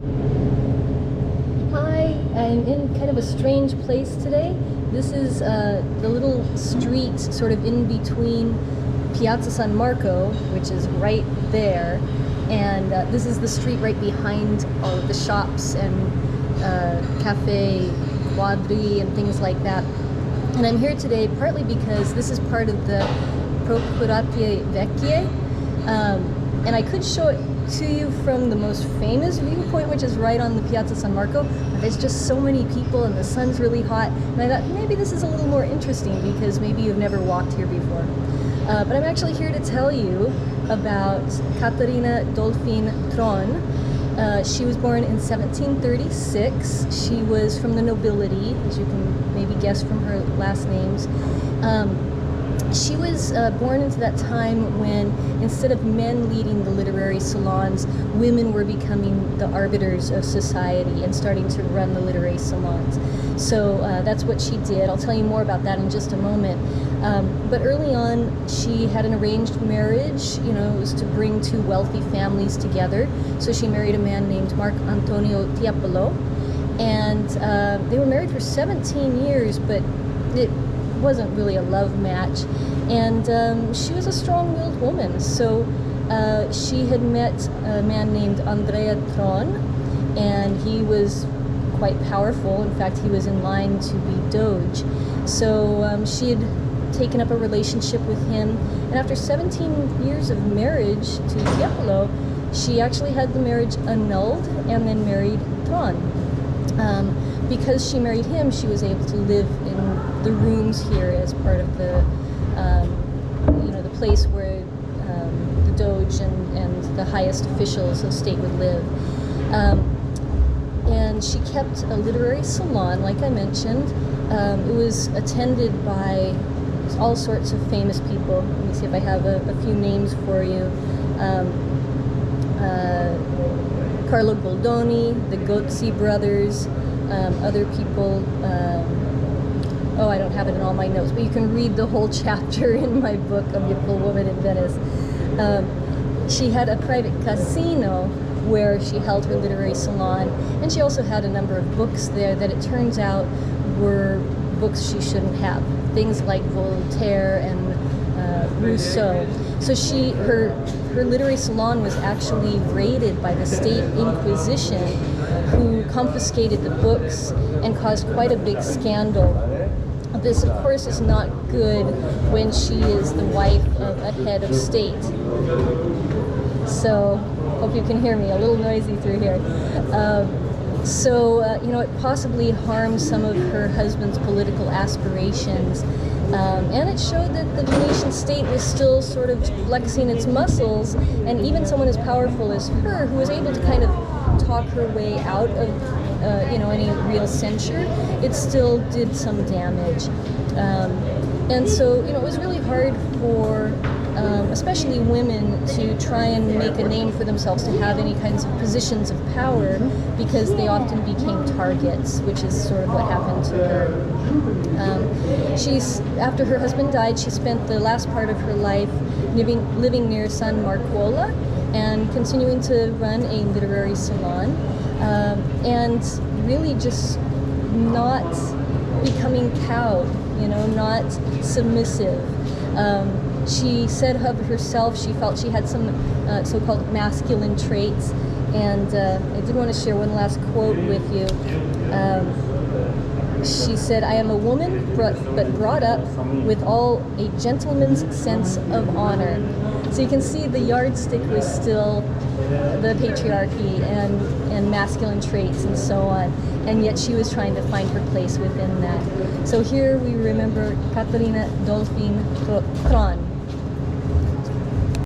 Hi, I'm in kind of a strange place today. This is the little street sort of in between Piazza San Marco, which is right there, and this is the street right behind all of the shops and cafe, quadri, and things like that. And I'm here today partly because this is part of the Procuratie Vecchie, and I could show it to you from the most famous viewpoint, which is right on the Piazza San Marco, but there's just so many people and the sun's really hot, and I thought maybe this is a little more interesting because maybe you've never walked here before. But I'm actually here to tell you about Caterina Dolfin Tron. She was born in 1736. She was from the nobility, as you can maybe guess from her last names. She was born into that time when, instead of men leading the literary salons, women were becoming the arbiters of society and starting to run the literary salons. So that's what she did. I'll tell you more about that in just a moment. But early on, she had an arranged marriage. You know, it was to bring two wealthy families together. So she married a man named Mark Antonio Tiepolo, and they were married for 17 years, but it wasn't really a love match. And she was a strong-willed woman. So she had met a man named Andrea Tron, and he was quite powerful. In fact, he was in line to be Doge. So she had taken up a relationship with him, and after 17 years of marriage to Tiepolo, she actually had the marriage annulled and then married Tron. Because she married him, she was able to live in the rooms here as part of the, the place where the Doge and the highest officials of state would live. And she kept a literary salon, like I mentioned. It was attended by all sorts of famous people. Let me see if I have a few names for you. Carlo Goldoni, the Gozzi brothers, other people. I don't have it in all my notes, but you can read the whole chapter in my book, A Beautiful Woman in Venice. She had a private casino where she held her literary salon, and she also had a number of books there that it turns out were books she shouldn't have. Things like Voltaire and Rousseau. So her literary salon was actually raided by the State Inquisition, who confiscated the books and caused quite a big scandal. This, of course, is not good when she is the wife of a head of state. So, hope you can hear me, a little noisy through here. It possibly harmed some of her husband's political aspirations. And it showed that the Venetian state was still sort of flexing its muscles, and even someone as powerful as her, who was able to kind of talk her way out of any real censure, it still did some damage. And so, it was really hard for especially women to try and make a name for themselves, to have any kinds of positions of power, because they often became targets, which is sort of what happened to her. After her husband died, she spent the last part of her life living near San Marcuola and continuing to run a literary salon, and really just not becoming cowed, not submissive. She said of herself she felt she had some so-called masculine traits, and I did want to share one last quote with you. She said, "I am a woman, but brought up with all a gentleman's sense of honor." So you can see the yardstick was still the patriarchy and masculine traits and so on, and yet she was trying to find her place within that. So here we remember Caterina Dolfin Tron.